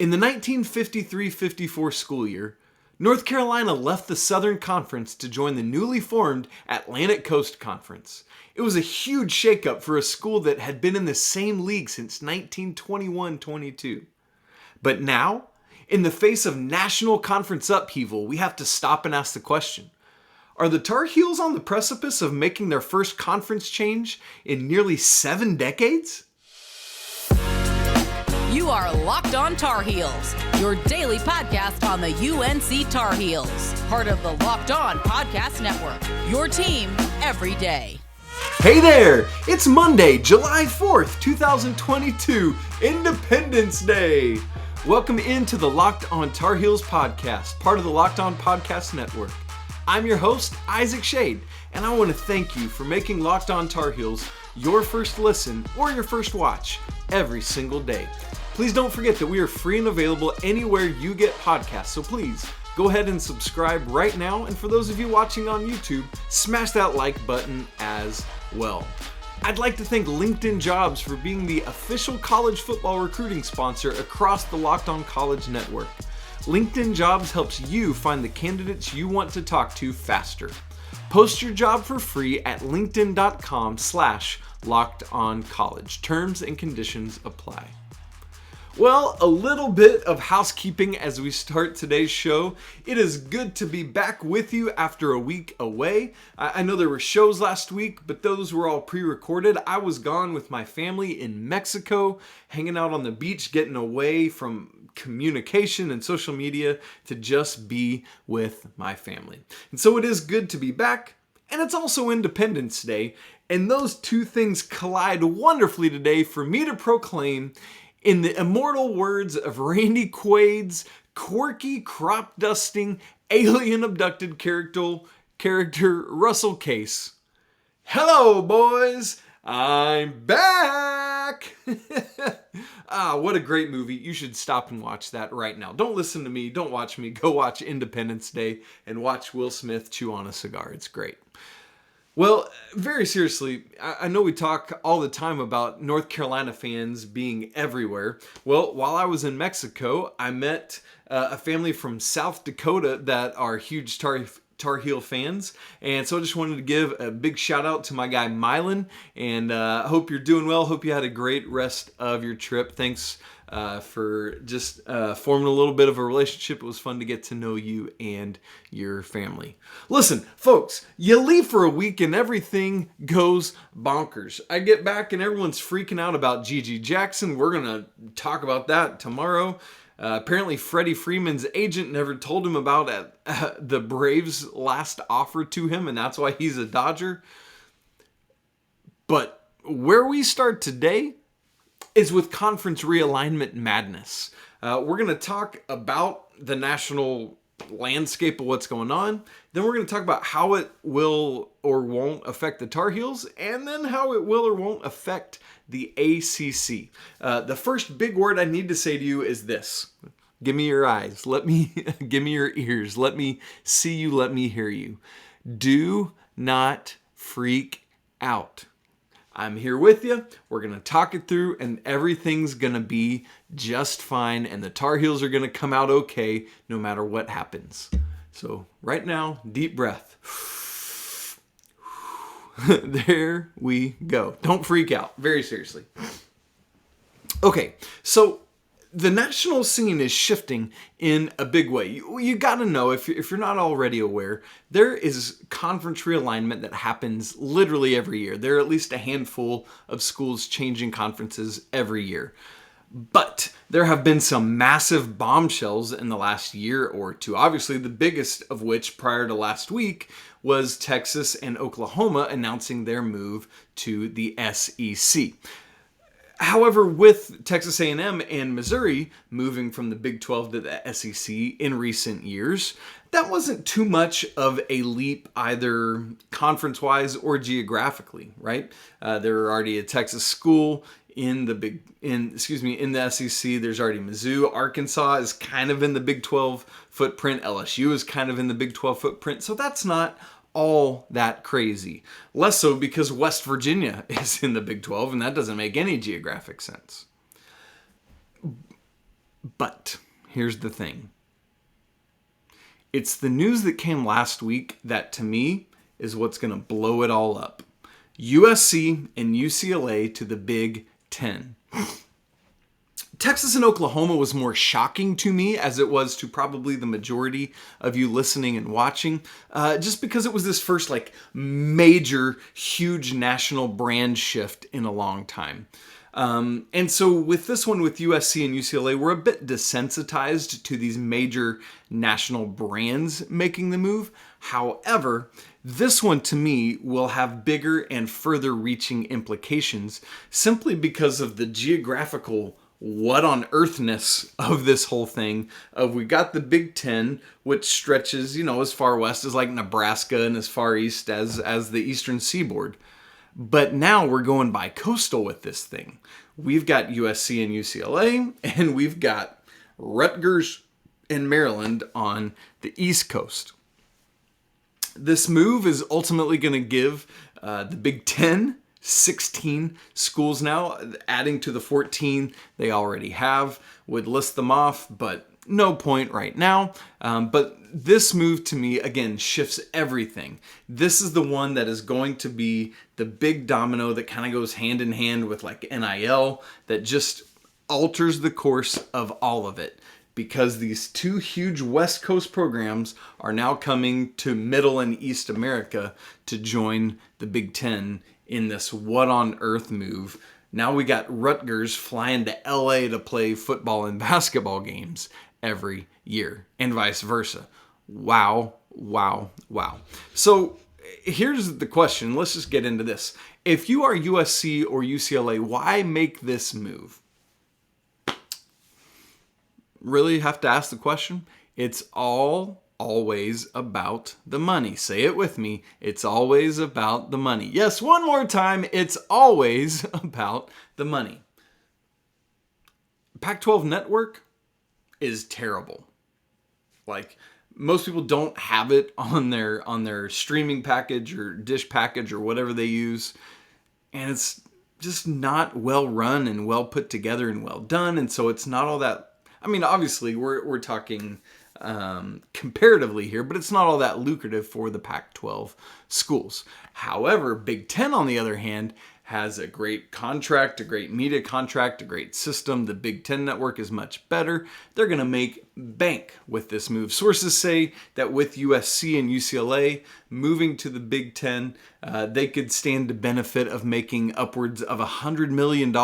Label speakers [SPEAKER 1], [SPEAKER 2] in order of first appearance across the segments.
[SPEAKER 1] In the 1953-54 school year, North Carolina left the Southern Conference to join the newly formed Atlantic Coast Conference. It was a huge shakeup for a school that had been in the same league since 1921-22. But now, in the face of national conference upheaval, we have to stop and ask the question, are the Tar Heels on the precipice of making their first conference change in nearly 7 decades?
[SPEAKER 2] You are Locked On Tar Heels, your daily podcast on the UNC Tar Heels. Part of the Locked On Podcast Network, your team every day.
[SPEAKER 1] Hey there! It's Monday, July 4th, 2022, Independence Day. Welcome into the Locked On Tar Heels podcast, part of the Locked On Podcast Network. I'm your host, Isaac Schade, and I want to thank you for making Locked On Tar Heels your first listen or your first watch every single day. Please don't forget that we are free and available anywhere you get podcasts, so please go ahead and subscribe right now, and for those of you watching on YouTube, smash that like button as well. I'd like to thank LinkedIn Jobs for being the official college football recruiting sponsor across the Locked On College Network. LinkedIn Jobs helps you find the candidates you want to talk to faster. Post your job for free at linkedin.com/lockedoncollege. Terms and conditions apply. Well, a little bit of housekeeping as we start today's show. It is good to be back with you after a week away. I know there were shows last week, but those were all pre-recorded. I was gone with my family in Mexico, hanging out on the beach, getting away from communication and social media to just be with my family. And so it is good to be back, and it's also Independence Day, and those two things collide wonderfully today for me to proclaim, in the immortal words of Randy Quaid's quirky, crop-dusting, alien-abducted character Russell Case. Hello, boys! I'm back! What a great movie. You should stop and watch that right now. Don't listen to me. Don't watch me. Go watch Independence Day and watch Will Smith chew on a cigar. It's great. Well, very seriously, I know we talk all the time about North Carolina fans being everywhere. Well, while I was in Mexico, I met a family from South Dakota that are huge Tar Heel fans. And so I just wanted to give a big shout out to my guy Mylan. And I hope you're doing well. Hope you had a great rest of your trip. Thanks for just forming a little bit of a relationship. It was fun to get to know you and your family. Listen, folks, you leave for a week and everything goes bonkers. I get back and everyone's freaking out about Gigi Jackson. We're going to talk about that tomorrow. Apparently, Freddie Freeman's agent never told him about the Braves' last offer to him, and that's why he's a Dodger. But where we start today is with conference realignment madness. We're going to talk about the national landscape of what's going on. Then we're going to talk about how it will or won't affect the Tar Heels, and then how it will or won't affect the ACC. The first big word I need to say to you is this. Give me your eyes. Give me your ears. Let me see you. Let me hear you. Do not freak out. I'm here with you. We're going to talk it through, and everything's going to be just fine, and the Tar Heels are going to come out okay no matter what happens. So right now, deep breath. There we go. Don't freak out. Very seriously. Okay, so the national scene is shifting in a big way. You got to know, if you're not already aware, there is conference realignment that happens literally every year. There are at least a handful of schools changing conferences every year. But there have been some massive bombshells in the last year or two. Obviously, the biggest of which prior to last week was Texas and Oklahoma announcing their move to the SEC. However, with Texas A&M and Missouri moving from the Big 12 to the SEC in recent years, that wasn't too much of a leap either conference-wise or geographically, right? There were already a Texas school in the SEC. There's already Mizzou. Arkansas is kind of in the Big 12 footprint. LSU is kind of in the Big 12 footprint. So that's not all that crazy. Less so because West Virginia is in the Big 12, and that doesn't make any geographic sense. But here's the thing. It's the news that came last week that, to me, is what's going to blow it all up. USC and UCLA to the Big Ten. Texas and Oklahoma was more shocking to me, as it was to probably the majority of you listening and watching, just because it was this first major, huge national brand shift in a long time. And so with this one, with USC and UCLA, we're a bit desensitized to these major national brands making the move. However, this one to me will have bigger and further reaching implications simply because of the geographical what on earthness of this whole thing. We got the Big Ten, which stretches, as far west as Nebraska and as far east as the Eastern Seaboard. But now we're going bi-coastal with this thing. We've got USC and UCLA, and we've got Rutgers and Maryland on the East Coast. This move is ultimately going to give the Big Ten 16 schools now, adding to the 14 they already have. Would list them off, but no point right now. But this move to me, again, shifts everything. This is the one that is going to be the big domino that kind of goes hand in hand with NIL, that just alters the course of all of it. Because these two huge West Coast programs are now coming to Middle and East America to join the Big Ten in this what on earth move. Now we got Rutgers flying to LA to play football and basketball games every year, and vice versa. Wow, wow, wow. So here's the question. Let's just get into this. If you are USC or UCLA, why make this move? Really have to ask the question. It's always about the money. Say it with me. It's always about the money. Yes, one more time. It's always about the money. Pac-12 network is terrible. Most people don't have it on their streaming package or dish package or whatever they use. And it's just not well run and well put together and well done. And so it's not all that, obviously we're talking comparatively here, but it's not all that lucrative for the Pac-12 schools. However, Big Ten, on the other hand, has a great contract, a great media contract, a great system. The Big Ten network is much better. They're going to make bank with this move. Sources say that with USC and UCLA moving to the Big Ten, they could stand to benefit of making upwards of $100 million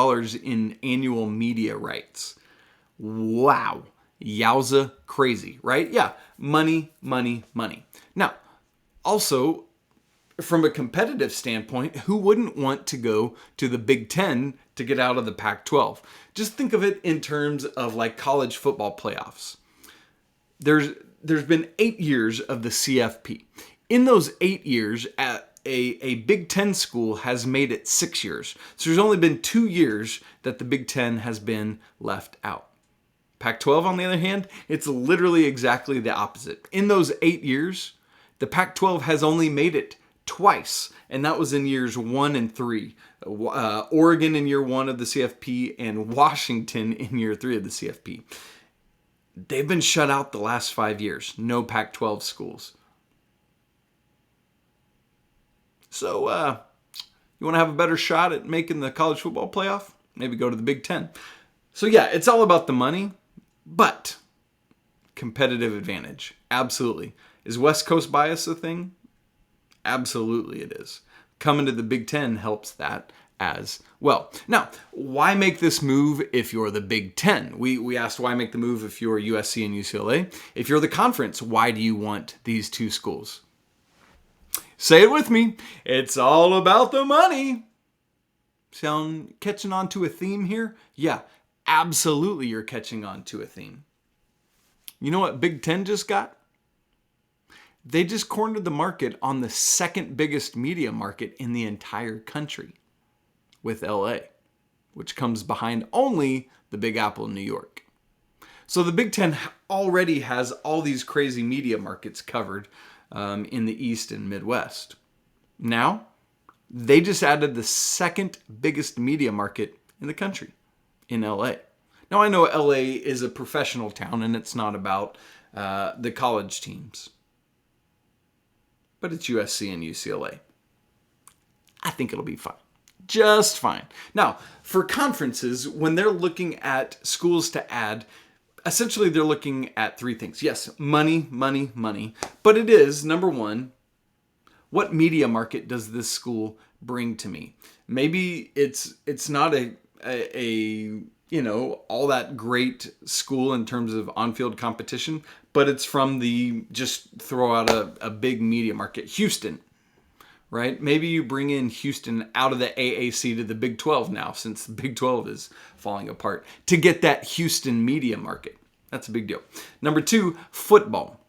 [SPEAKER 1] in annual media rights. Wow. Yowza crazy, right? Yeah. Money, money, money. Now, also, from a competitive standpoint, who wouldn't want to go to the Big Ten to get out of the Pac-12? Just think of it in terms of college football playoffs. There's been 8 years of the CFP. In those 8 years, a Big Ten school has made it 6 years. So there's only been 2 years that the Big Ten has been left out. Pac-12, on the other hand, it's literally exactly the opposite. In those 8 years, the Pac-12 has only made it twice, and that was in years 1 and 3. Oregon in year 1 of the CFP and Washington in year 3 of the CFP. They've been shut out the last 5 years. No Pac-12 schools. So, you want to have a better shot at making the college football playoff? Maybe go to the Big Ten. So yeah, it's all about the money, but competitive advantage. Absolutely. Is West Coast bias a thing? Absolutely it is. Coming to the Big Ten helps that as well. Now, why make this move if you're the Big Ten? We asked why make the move if you're USC and UCLA. If you're the conference, why do you want these two schools? Say it with me. It's all about the money. Sound catching on to a theme here? Yeah, absolutely you're catching on to a theme. You know what Big Ten just got? They just cornered the market on the second biggest media market in the entire country with LA, which comes behind only the Big Apple in New York. So the Big Ten already has all these crazy media markets covered in the East and Midwest. Now, they just added the second biggest media market in the country, in LA. Now, I know LA is a professional town and it's not about the college teams, but it's USC and UCLA. I think it'll be fine. Just fine. Now, for conferences, when they're looking at schools to add, essentially they're looking at three things. Yes, money, money, money. But it is, number one, what media market does this school bring to me? Maybe it's not a all that great school in terms of on-field competition, but it's from the, just throw out a big media market, Houston. Right? Maybe you bring in Houston out of the AAC to the Big 12 now, since the Big 12 is falling apart, to get that Houston media market. That's a big deal. Number two, football.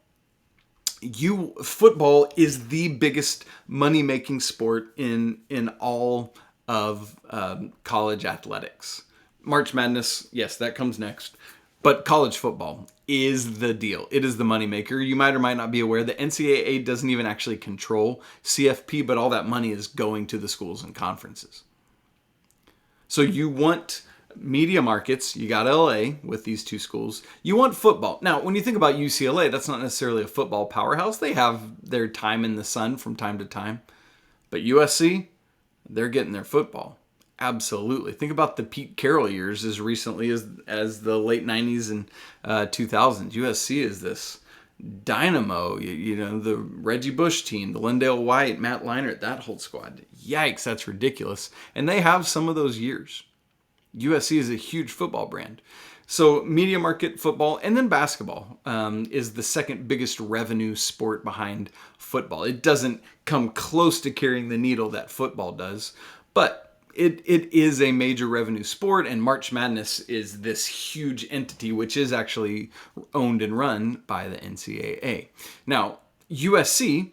[SPEAKER 1] Football is the biggest money-making sport in all of college athletics. March Madness, yes, that comes next. But college football is the deal. It is the moneymaker. You might or might not be aware that NCAA doesn't even actually control CFP, but all that money is going to the schools and conferences. So you want media markets. You got LA with these two schools. You want football. Now, when you think about UCLA, that's not necessarily a football powerhouse. They have their time in the sun from time to time. But USC, they're getting their football. Absolutely. Think about the Pete Carroll years as recently as the late 90s and 2000s. USC is this dynamo, the Reggie Bush team, the Lindale White, Matt Leinart, that whole squad. Yikes, that's ridiculous. And they have some of those years. USC is a huge football brand. So media market, football, and then basketball is the second biggest revenue sport behind football. It doesn't come close to carrying the needle that football does, but it is a major revenue sport, and March Madness is this huge entity which is actually owned and run by the NCAA. Now, USC,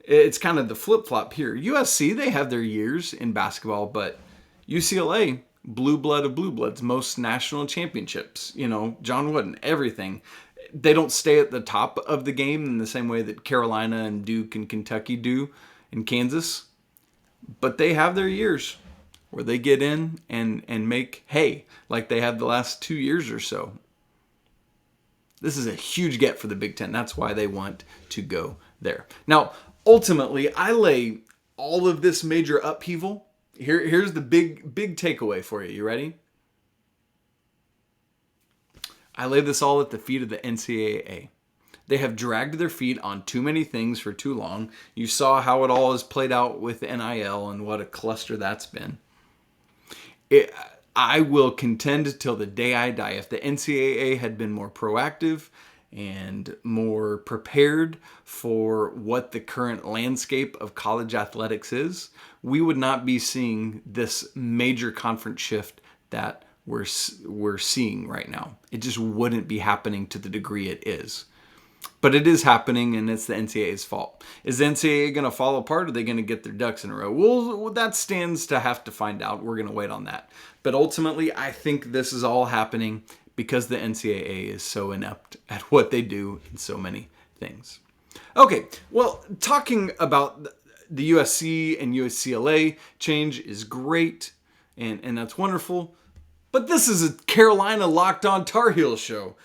[SPEAKER 1] it's kind of the flip-flop here. USC, they have their years in basketball, but UCLA, blue blood of blue bloods, most national championships, John Wooden, everything. They don't stay at the top of the game in the same way that Carolina and Duke and Kentucky do in Kansas, but they have their years where they get in and make hay like they have the last 2 years or so. This is a huge get for the Big Ten. That's why they want to go there. Now, ultimately, I lay all of this major upheaval. Here's the big takeaway for you. You ready? I lay this all at the feet of the NCAA. They have dragged their feet on too many things for too long. You saw how it all has played out with NIL and what a cluster that's been. I will contend till the day I die. If the NCAA had been more proactive and more prepared for what the current landscape of college athletics is, we would not be seeing this major conference shift that we're seeing right now. It just wouldn't be happening to the degree it is. But it is happening, and it's the NCAA's fault. Is the NCAA going to fall apart, or are they going to get their ducks in a row? Well, that stands to have to find out. We're going to wait on that. But ultimately, I think this is all happening because the NCAA is so inept at what they do in so many things. Okay, well, talking about the USC and UCLA change is great, and that's wonderful. But this is a Carolina Locked On Tar Heels show.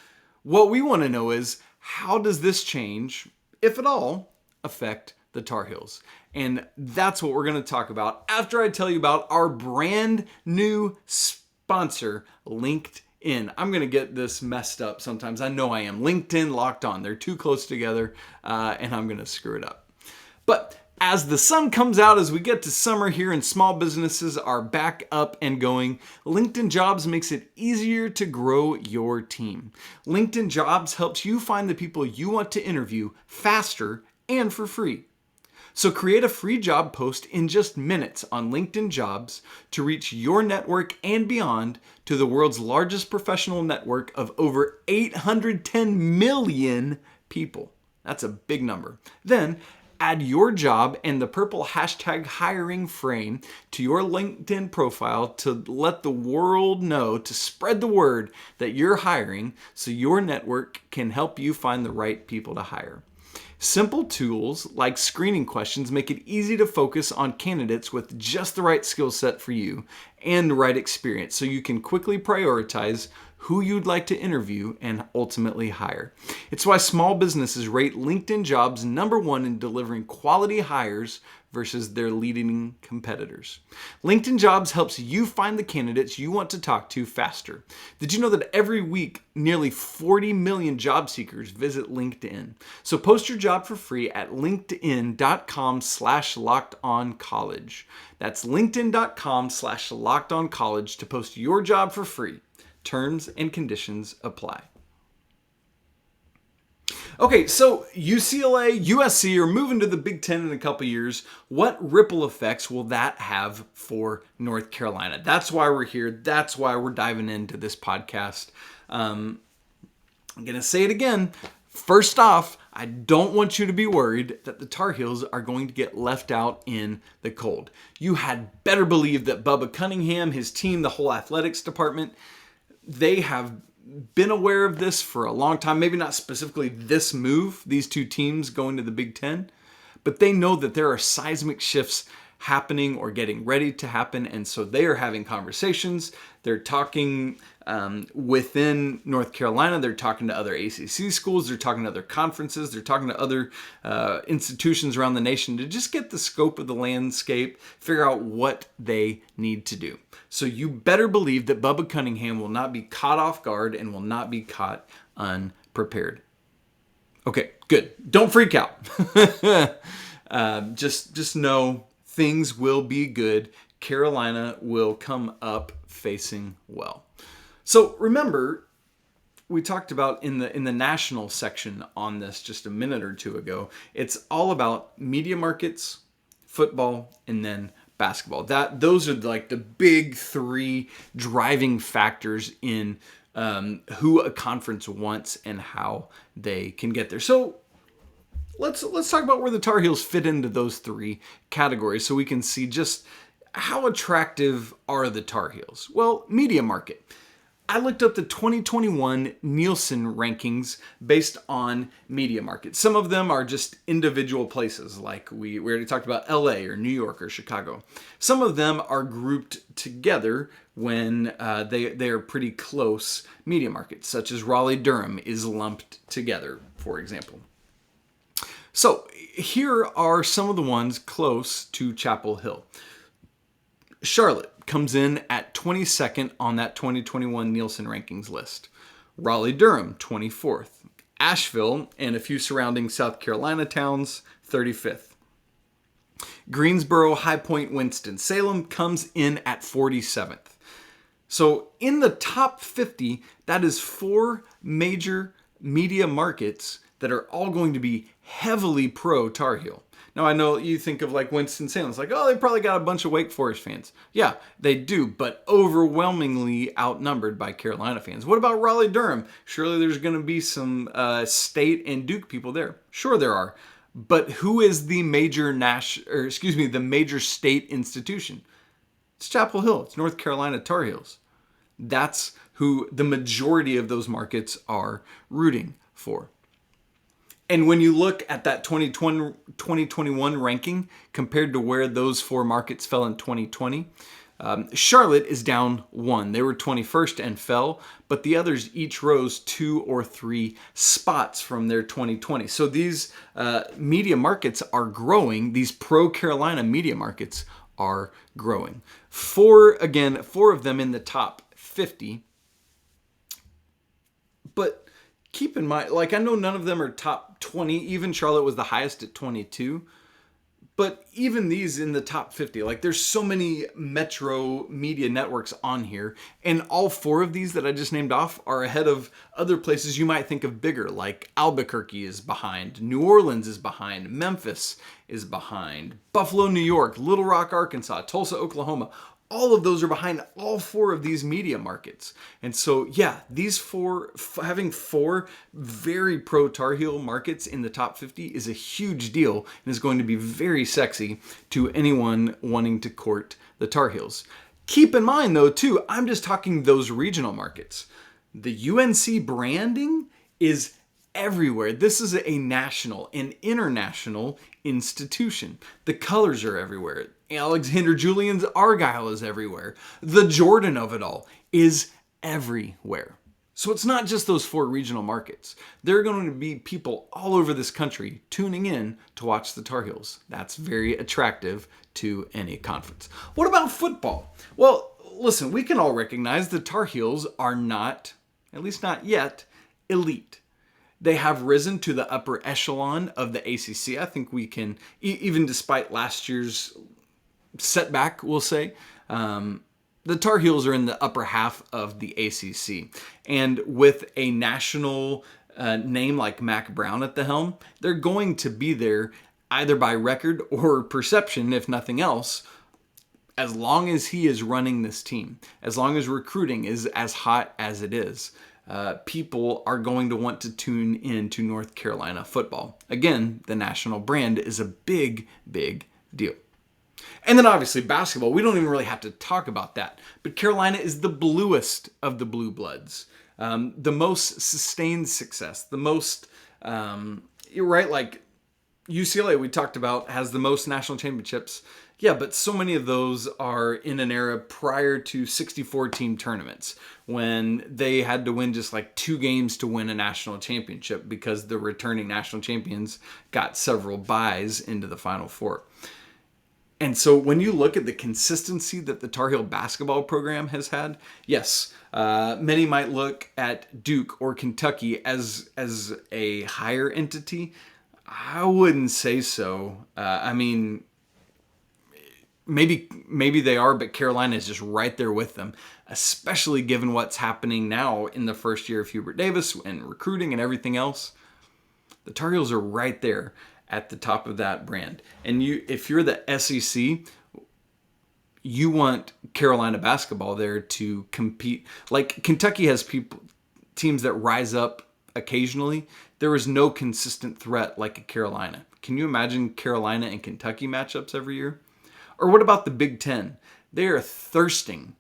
[SPEAKER 1] What we want to know is, how does this change, if at all, affect the Tar Heels? And that's what we're going to talk about after I tell you about our brand new sponsor, LinkedIn. I'm going to get this messed up sometimes. I know I am. LinkedIn Locked On. They're too close together, and I'm going to screw it up. But as the sun comes out, as we get to summer here and small businesses are back up and going, LinkedIn Jobs makes it easier to grow your team. LinkedIn Jobs helps you find the people you want to interview faster and for free. So create a free job post in just minutes on LinkedIn Jobs to reach your network and beyond to the world's largest professional network of over 810 million people. That's a big number. Then add your job and the purple hashtag hiring frame to your LinkedIn profile to let the world know, to spread the word that you're hiring so your network can help you find the right people to hire. Simple tools like screening questions make it easy to focus on candidates with just the right skill set for you and the right experience so you can quickly prioritize who you'd like to interview and ultimately hire. It's why small businesses rate LinkedIn Jobs #1 in delivering quality hires versus their leading competitors. LinkedIn Jobs helps you find the candidates you want to talk to faster. Did you know that every week, nearly 40 million job seekers visit LinkedIn? So post your job for free at linkedin.com/lockedoncollege. That's linkedin.com/lockedoncollege to post your job for free. Terms and conditions apply. Okay, so UCLA, USC are moving to the Big Ten in a couple years. What ripple effects will that have for North Carolina? That's why we're here. That's why we're diving into this podcast. I'm going to say it again. First off, I don't want you to be worried that the Tar Heels are going to get left out in the cold. You had better believe that Bubba Cunningham, his team, the whole athletics department, they have been aware of this for a long time. Maybe not specifically this move, these two teams going to the Big Ten, but they know that there are seismic shifts happening or getting ready to happen. And so they are having conversations. They're talking within North Carolina. They're talking to other ACC schools. They're talking to other conferences. They're talking to other institutions around the nation to just get the scope of the landscape, figure out what they need to do. So you better believe that Bubba Cunningham will not be caught off guard and will not be caught unprepared. Okay, good. Don't freak out. Just know things will be good. Carolina will come up facing well. So remember, we talked about in the national section on this just a minute or two ago. It's all about media markets, football, and then basketball. Those are like the big three driving factors in who a conference wants and how they can get there. So let's talk about where the Tar Heels fit into those three categories so we can see just how attractive are the Tar Heels. Well, media market. I looked up the 2021 Nielsen rankings based on media market. Some of them are just individual places, like we already talked about LA or New York or Chicago. Some of them are grouped together when they are pretty close media markets, such as Raleigh-Durham is lumped together, for example. So here are some of the ones close to Chapel Hill. Charlotte comes in at 22nd on that 2021 Nielsen rankings list. Raleigh-Durham, 24th. Asheville and a few surrounding South Carolina towns, 35th. Greensboro, High Point, Winston-Salem comes in at 47th. So in the top 50, that is 4 major media markets that are all going to be heavily pro Tar Heel. Now, I know you think of like Winston-Salem. It's like, oh, they probably got a bunch of Wake Forest fans. Yeah, they do, but overwhelmingly outnumbered by Carolina fans. What about Raleigh-Durham? Surely there's going to be some State and Duke people there. Sure there are. But who is the major the major state institution? It's Chapel Hill. It's North Carolina Tar Heels. That's who the majority of those markets are rooting for. And when you look at that 2021 ranking compared to where those 4 markets fell in 2020, Charlotte is down 1. They were 21st and fell, but the others each rose 2 or 3 spots from their 2020. So these media markets are growing. These pro-Carolina media markets are growing. 4 of them in the top 50. But keep in mind, like I know none of them are top 20. Even Charlotte was the highest at 22. But even these in the top 50, like there's so many metro media networks on here. And all 4 of these that I just named off are ahead of other places you might think of bigger, like Albuquerque is behind, New Orleans is behind, Memphis is behind, Buffalo, New York, Little Rock, Arkansas, Tulsa, Oklahoma. All of those are behind all 4 of these media markets. And so, yeah, these 4, having 4 very pro Tar Heel markets in the top 50 is a huge deal and is going to be very sexy to anyone wanting to court the Tar Heels. Keep in mind, though, too, I'm just talking those regional markets. The UNC branding is everywhere. This is a national and international institution. The colors are everywhere. Alexander Julian's Argyle is everywhere. The Jordan of it all is everywhere. So it's not just those 4 regional markets. There are going to be people all over this country tuning in to watch the Tar Heels. That's very attractive to any conference. What about football? Well, listen, we can all recognize the Tar Heels are not, at least not yet, elite. They have risen to the upper echelon of the ACC. I think we can, even despite last year's setback, we'll say, the Tar Heels are in the upper half of the ACC. And with a national name like Mac Brown at the helm, they're going to be there either by record or perception, if nothing else, as long as he is running this team, as long as recruiting is as hot as it is. People are going to want to tune in to North Carolina football. Again, the national brand is a big, big deal. And then obviously basketball, we don't even really have to talk about that. But Carolina is the bluest of the blue bloods. The most sustained success, the most, you're right, like UCLA we talked about has the most national championships. Yeah, but so many of those are in an era prior to 64-team tournaments when they had to win just like 2 games to win a national championship because the returning national champions got several buys into the Final Four. And so when you look at the consistency that the Tar Heel basketball program has had, yes, many might look at Duke or Kentucky as a higher entity. I wouldn't say so. I mean, maybe they are, but Carolina is just right there with them, especially given what's happening now in the first year of Hubert Davis and recruiting and everything else. The Tar Heels are right there at the top of that brand. And if you're the SEC, you want Carolina basketball there to compete. Like Kentucky has teams that rise up occasionally. There is no consistent threat like a Carolina. Can you imagine Carolina and Kentucky matchups every year? Or what about the Big Ten? They are thirsting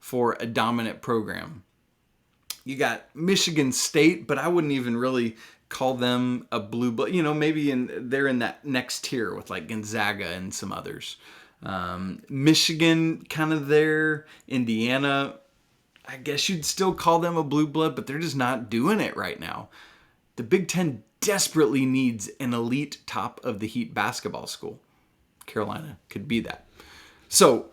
[SPEAKER 1] for a dominant program. You got Michigan State, but I wouldn't even really call them a blue blood. You know, maybe they're in that next tier with like Gonzaga and some others. Michigan kind of there. Indiana, I guess you'd still call them a blue blood, but they're just not doing it right now. The Big Ten desperately needs an elite top of the heat basketball school. Carolina could be that. So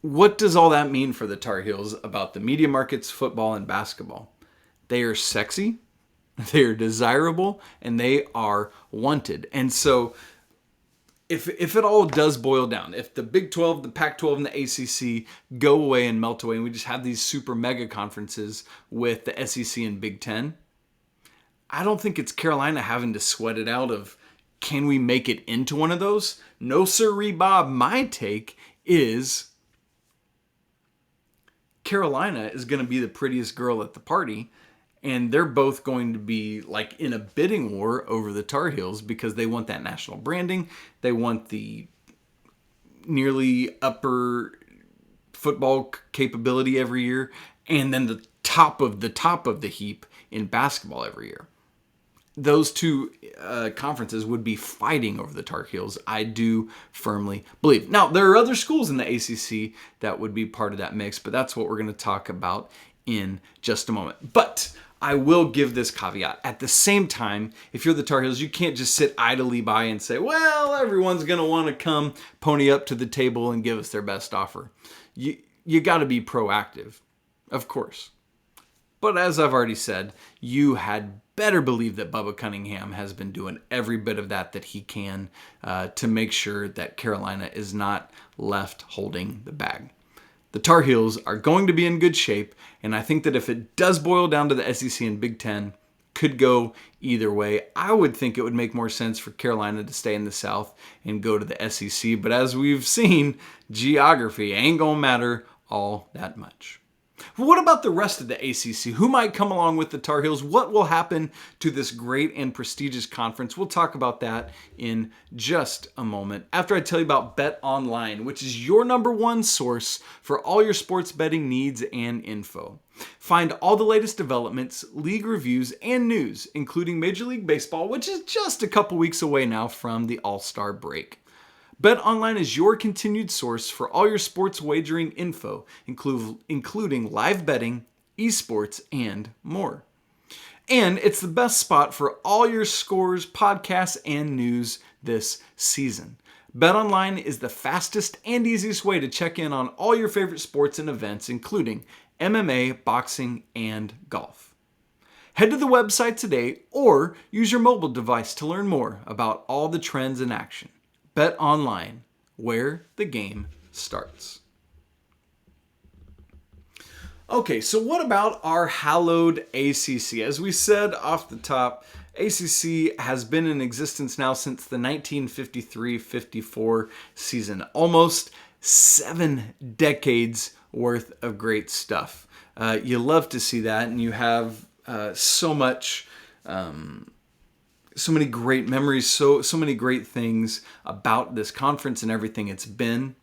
[SPEAKER 1] what does all that mean for the Tar Heels about the media markets, football, and basketball? They are sexy, they are desirable, and they are wanted. And so if it all does boil down, if the Big 12, the Pac-12, and the ACC go away and melt away, and we just have these super mega conferences with the SEC and Big 10, I don't think it's Carolina having to sweat it out of, can we make it into one of those? No sirree, Bob. My take is Carolina is going to be the prettiest girl at the party, and they're both going to be like in a bidding war over the Tar Heels because they want that national branding. They want the nearly upper football capability every year, and then the top of the heap in basketball every year. Those two conferences would be fighting over the Tar Heels, I do firmly believe. Now, there are other schools in the ACC that would be part of that mix, but that's what we're going to talk about in just a moment. But I will give this caveat. At the same time, if you're the Tar Heels, you can't just sit idly by and say, well, everyone's going to want to come pony up to the table and give us their best offer. You got to be proactive, of course. But as I've already said, you had better believe that Bubba Cunningham has been doing every bit of that he can to make sure that Carolina is not left holding the bag. The Tar Heels are going to be in good shape, and I think that if it does boil down to the SEC and Big Ten, could go either way. I would think it would make more sense for Carolina to stay in the South and go to the SEC, but as we've seen, geography ain't gonna matter all that much. What about the rest of the ACC? Who might come along with the Tar Heels? What will happen to this great and prestigious conference? We'll talk about that in just a moment after I tell you about Bet Online, which is your #1 source for all your sports betting needs and info. Find all the latest developments, league reviews, and news, including Major League Baseball, which is just a couple weeks away now from the All-Star break. BetOnline is your continued source for all your sports wagering info, including live betting, esports, and more. And it's the best spot for all your scores, podcasts, and news this season. BetOnline is the fastest and easiest way to check in on all your favorite sports and events, including MMA, boxing, and golf. Head to the website today or use your mobile device to learn more about all the trends in action. BetOnline, where the game starts. Okay, so what about our hallowed ACC? As we said off the top, ACC has been in existence now since the 1953-54 season. Almost 7 decades worth of great stuff. You love to see that, and you have so many great memories, so many great things about this conference and everything it's been.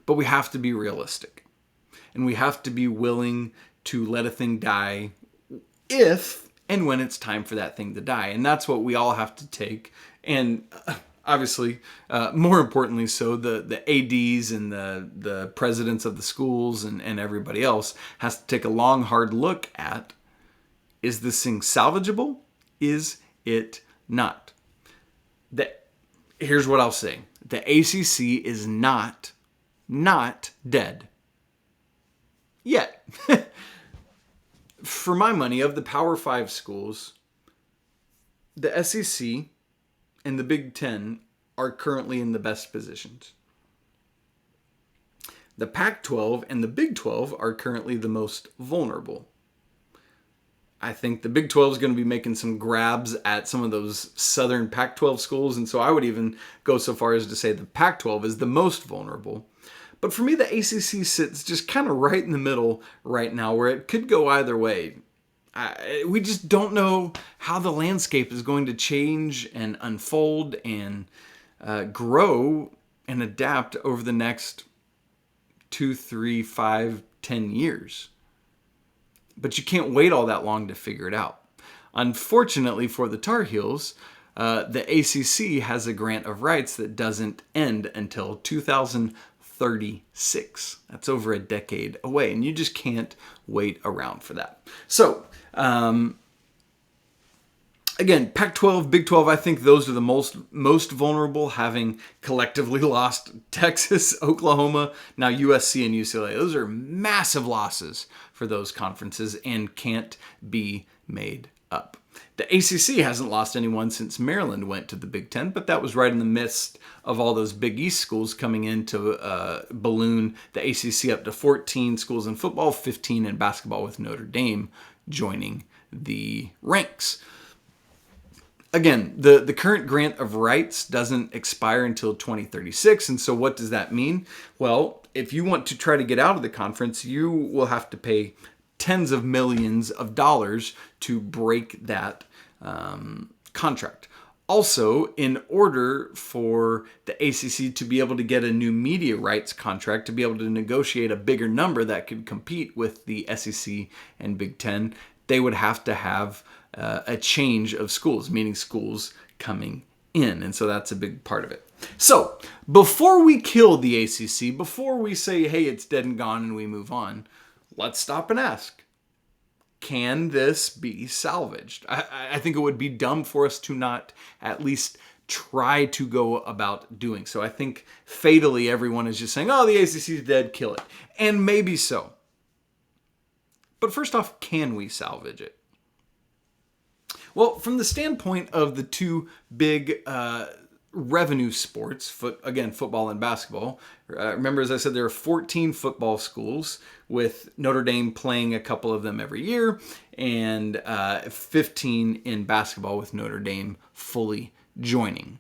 [SPEAKER 1] But we have to be realistic. And we have to be willing to let a thing die if and when it's time for that thing to die. And that's what we all have to take. And obviously, more importantly so, the ADs and the presidents of the schools and everybody else has to take a long, hard look at, is this thing salvageable? Is it not? Here's what I'll say. The ACC is not dead. Yet. For my money, of the Power 5 schools, the SEC and the Big Ten are currently in the best positions. The Pac-12 and the Big 12 are currently the most vulnerable. I think the Big 12 is going to be making some grabs at some of those southern Pac-12 schools, and so I would even go so far as to say the Pac-12 is the most vulnerable. But for me, the ACC sits just kind of right in the middle right now, where it could go either way. We just don't know how the landscape is going to change and unfold and grow and adapt over the next 2, 3, 5, 10 years. But you can't wait all that long to figure it out. Unfortunately for the Tar Heels, the ACC has a grant of rights that doesn't end until 2036. That's over a decade away, and you just can't wait around for that. So, again, Pac-12, Big 12, I think those are the most vulnerable, having collectively lost Texas, Oklahoma, now USC and UCLA. Those are massive losses for those conferences and can't be made up. The ACC hasn't lost anyone since Maryland went to the Big Ten, but that was right in the midst of all those Big East schools coming in to balloon the ACC up to 14 schools in football, 15 in basketball, with Notre Dame joining the ranks. Again, the current grant of rights doesn't expire until 2036, and so what does that mean? Well, if you want to try to get out of the conference, you will have to pay tens of millions of dollars to break that contract. Also, in order for the ACC to be able to get a new media rights contract, to be able to negotiate a bigger number that could compete with the SEC and Big Ten, they would have to have a change of schools, meaning schools coming in. And so that's a big part of it. So before we kill the ACC, before we say, hey, it's dead and gone and we move on, let's stop and ask, can this be salvaged? I think it would be dumb for us to not at least try to go about doing so. I think fatally everyone is just saying, oh, the ACC is dead, kill it. And maybe so. But first off, can we salvage it? Well, from the standpoint of the two big revenue sports, football and basketball. Remember, as I said, there are 14 football schools, with Notre Dame playing a couple of them every year, and 15 in basketball, with Notre Dame fully joining.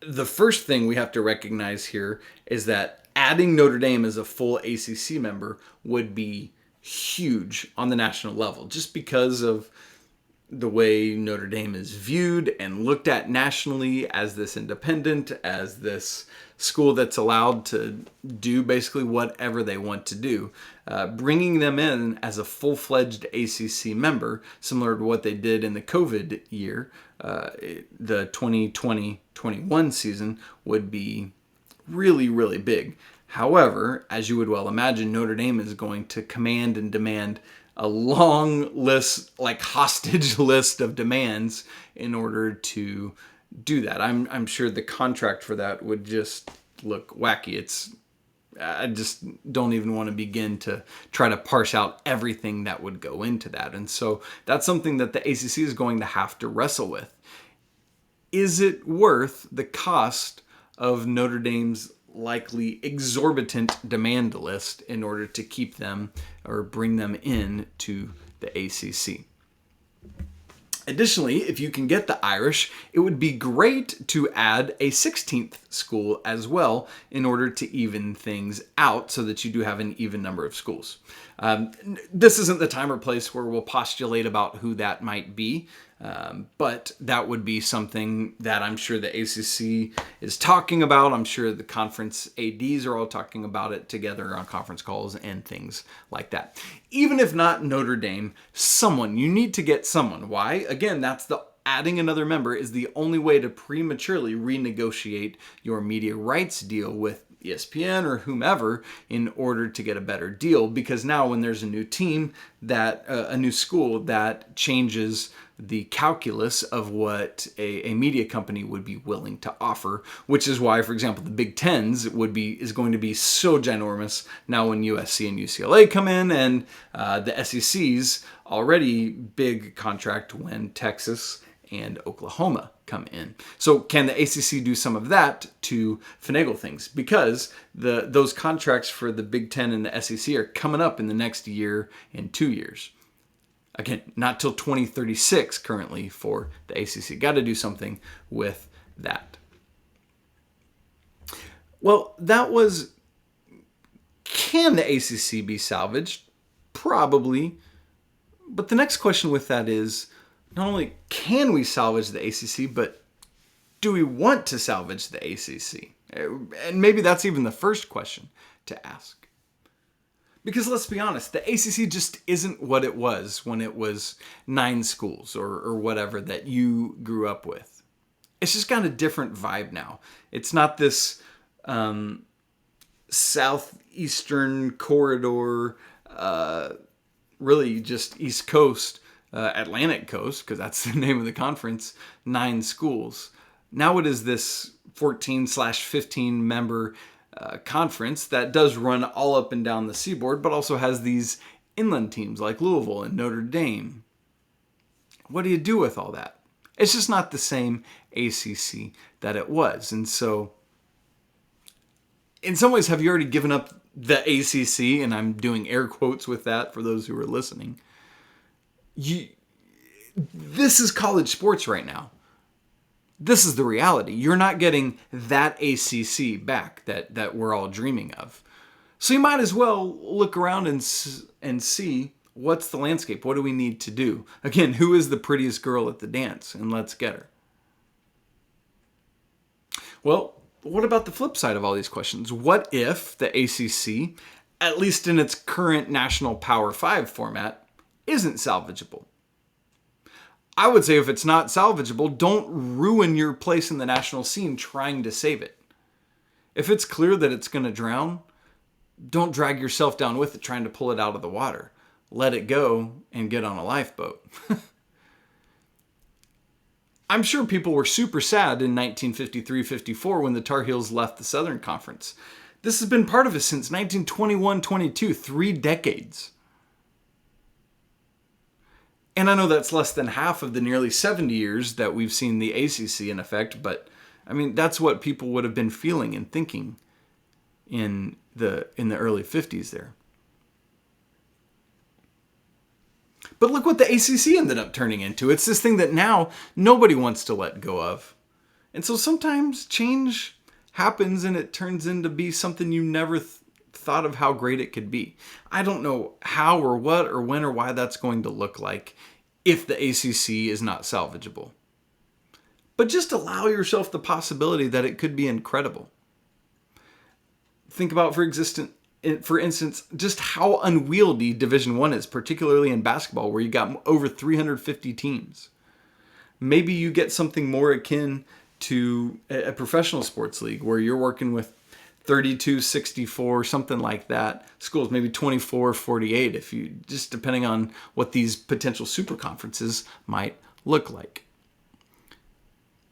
[SPEAKER 1] The first thing we have to recognize here is that adding Notre Dame as a full ACC member would be huge on the national level, just because of the way Notre Dame is viewed and looked at nationally as this independent, as this school that's allowed to do basically whatever they want to do. Bringing them in as a full-fledged ACC member, similar to what they did in the COVID year, the 2020-21 season, would be really, really big. However, as you would well imagine, Notre Dame is going to command and demand a long list, like hostage list of demands in order to do that. I'm sure the contract for that would just look wacky. I just don't even want to begin to try to parse out everything that would go into that. And so that's something that the ACC is going to have to wrestle with. Is it worth the cost of Notre Dame's likely exorbitant demand list in order to keep them or bring them in to the ACC? Additionally, if you can get the Irish, it would be great to add a 16th school as well in order to even things out so that you do have an even number of schools. This isn't the time or place where we'll postulate about who that might be, but that would be something that I'm sure the ACC is talking about. I'm sure the conference ADs are all talking about it together on conference calls and things like that. Even if not Notre Dame, you need to get someone. Why? Again, adding another member is the only way to prematurely renegotiate your media rights deal with ESPN or whomever in order to get a better deal, because now when there's a new team, a new school, that changes the calculus of what a media company would be willing to offer, which is why, for example, the Big Tens is going to be so ginormous now when USC and UCLA come in, and the SEC's already big contract when Texas and Oklahoma come in. So can the ACC do some of that to finagle things? Because those contracts for the Big Ten and the SEC are coming up in the next year and 2 years. Again, not till 2036 currently for the ACC. Got to do something with that. Well, can the ACC be salvaged? Probably. But the next question with that is, not only can we salvage the ACC, but do we want to salvage the ACC? And maybe that's even the first question to ask. Because let's be honest, the ACC just isn't what it was when it was 9 schools or whatever that you grew up with. It's just got a different vibe now. It's not this southeastern corridor, really just East Coast, Atlantic Coast, because that's the name of the conference, 9 schools. Now it is this 14/15 member conference that does run all up and down the seaboard, but also has these inland teams like Louisville and Notre Dame. What do you do with all that? It's just not the same ACC that it was. And so, in some ways, have you already given up the ACC? And I'm doing air quotes with that for those who are listening. This is college sports right now. This is the reality. You're not getting that ACC back that we're all dreaming of. So you might as well look around and see what's the landscape. What do we need to do? Again, who is the prettiest girl at the dance? And let's get her. Well, what about the flip side of all these questions? What if the ACC, at least in its current National Power 5 format, isn't salvageable? I would say if it's not salvageable, don't ruin your place in the national scene trying to save it. If it's clear that it's going to drown, don't drag yourself down with it trying to pull it out of the water. Let it go and get on a lifeboat. I'm sure people were super sad in 1953-54 when the Tar Heels left the Southern Conference. This has been part of us since 1921-22, 3 decades. And I know that's less than half of the nearly 70 years that we've seen the ACC in effect, but I mean, that's what people would have been feeling and thinking in the early 50s there. But look what the ACC ended up turning into. It's this thing that now nobody wants to let go of. And so sometimes change happens and it turns into be something you never thought of how great it could be. I don't know how or what or when or why that's going to look like if the ACC is not salvageable. But just allow yourself the possibility that it could be incredible. Think about, for instance, just how unwieldy Division I is, particularly in basketball, where you got over 350 teams. Maybe you get something more akin to a professional sports league where you're working with 32, 64, something like that. Schools, maybe 24, 48, if you just depending on what these potential super conferences might look like.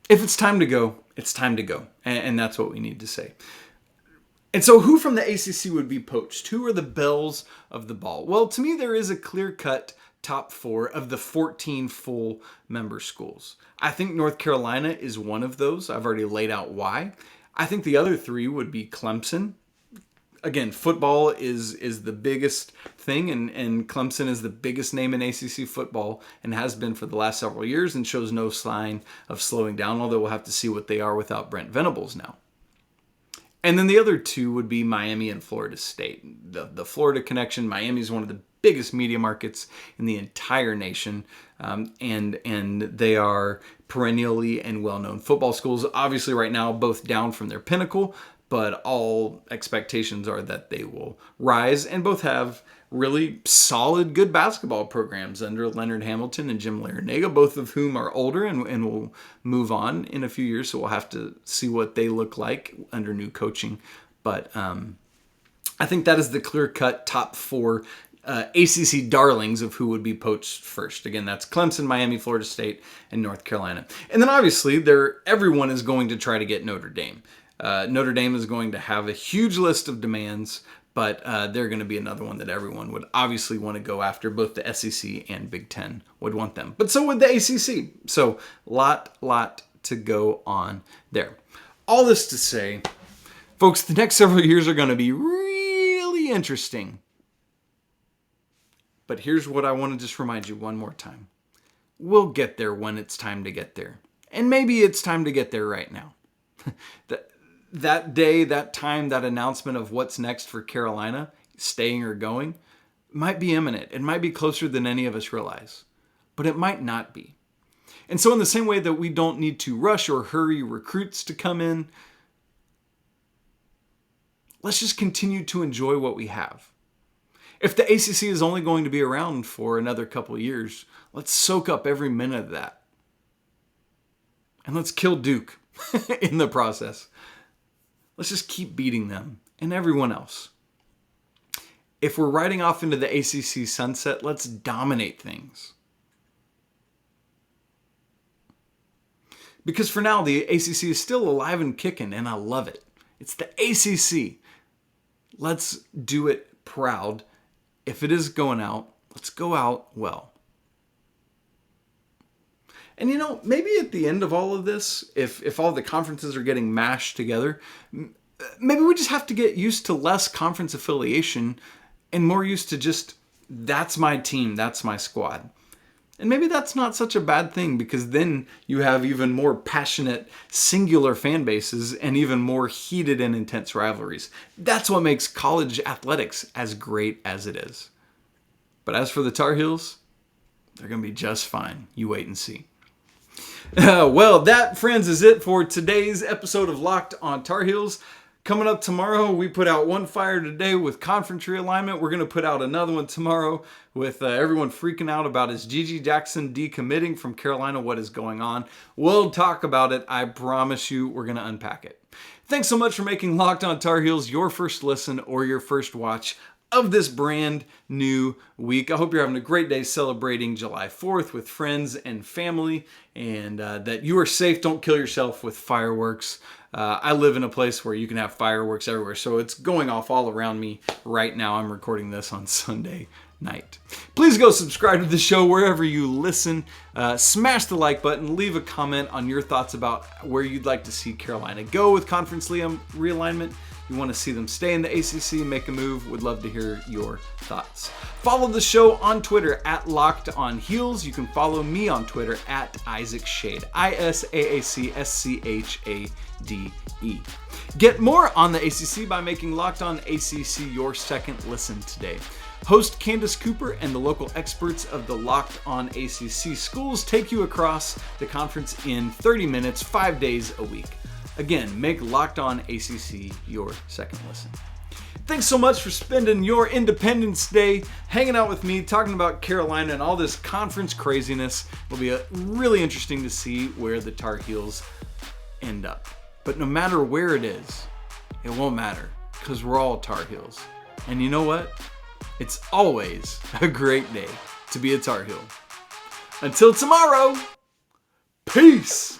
[SPEAKER 1] If it's time to go, it's time to go. And that's what we need to say. And so who from the ACC would be poached? Who are the bells of the ball? Well, to me, there is a clear-cut top 4 of the 14 full member schools. I think North Carolina is one of those. I've already laid out why. I think the other 3 would be Clemson. Again, football is the biggest thing, and Clemson is the biggest name in ACC football and has been for the last several years and shows no sign of slowing down, although we'll have to see what they are without Brent Venables now. And then the other 2 would be Miami and Florida State. The Florida connection. Miami is one of the biggest media markets in the entire nation, and they are perennially and well-known football schools. Obviously, right now, both down from their pinnacle, but all expectations are that they will rise, and both have really solid, good basketball programs under Leonard Hamilton and Jim Larranaga, both of whom are older and will move on in a few years, so we'll have to see what they look like under new coaching. But I think that is the clear-cut top 4 ACC darlings of who would be poached first. Again, that's Clemson, Miami, Florida State, and North Carolina. And then obviously, everyone is going to try to get Notre Dame. Notre Dame is going to have a huge list of demands, but they're going to be another one that everyone would obviously want to go after. Both the SEC and Big Ten would want them. But so would the ACC. So lot to go on there. All this to say, folks, the next several years are going to be really interesting. But here's what I want to just remind you one more time. We'll get there when it's time to get there. And maybe it's time to get there right now. That day, that time, that announcement of what's next for Carolina, staying or going, might be imminent. It might be closer than any of us realize. But it might not be. And so in the same way that we don't need to rush or hurry recruits to come in, let's just continue to enjoy what we have. If the ACC is only going to be around for another couple of years, let's soak up every minute of that. And let's kill Duke in the process. Let's just keep beating them and everyone else. If we're riding off into the ACC sunset, let's dominate things. Because for now, the ACC is still alive and kicking, and I love it. It's the ACC. Let's do it proud. If it is going out, let's go out well. And maybe at the end of all of this, if all the conferences are getting mashed together, maybe we just have to get used to less conference affiliation and more used to just, that's my team, that's my squad. And maybe that's not such a bad thing, because then you have even more passionate, singular fan bases and even more heated and intense rivalries. That's what makes college athletics as great as it is. But as for the Tar Heels, they're going to be just fine. You wait and see. Well, that, friends, is it for today's episode of Locked on Tar Heels. Coming up tomorrow, we put out one fire today with conference realignment. We're going to put out another one tomorrow with everyone freaking out about is Gigi Jackson decommitting from Carolina. What is going on? We'll talk about it. I promise you we're going to unpack it. Thanks so much for making Locked on Tar Heels your first listen or your first watch of this brand new week. I hope you're having a great day celebrating July 4th with friends and family, and that you are safe. Don't kill yourself with fireworks. I live in a place where you can have fireworks everywhere, so it's going off all around me right now. I'm recording this on Sunday night. Please go subscribe to the show wherever you listen. Smash the like button. Leave a comment on your thoughts about where you'd like to see Carolina go with conference realignment. You want to see them stay in the ACC, make a move? Would love to hear your thoughts. Follow the show on Twitter at Locked on Heels. You can follow me on Twitter at Isaac Schade, ISAACSCHADE. Get more on the ACC by making Locked on ACC your second listen today. Host Candace Cooper and the local experts of the Locked On ACC schools take you across the conference in 30 minutes, 5 days a week. Again, make Locked On ACC your second listen. Thanks so much for spending your Independence Day hanging out with me, talking about Carolina and all this conference craziness. It'll be really interesting to see where the Tar Heels end up. But no matter where it is, it won't matter because we're all Tar Heels. And you know what? It's always a great day to be a Tar Heel. Until tomorrow, peace!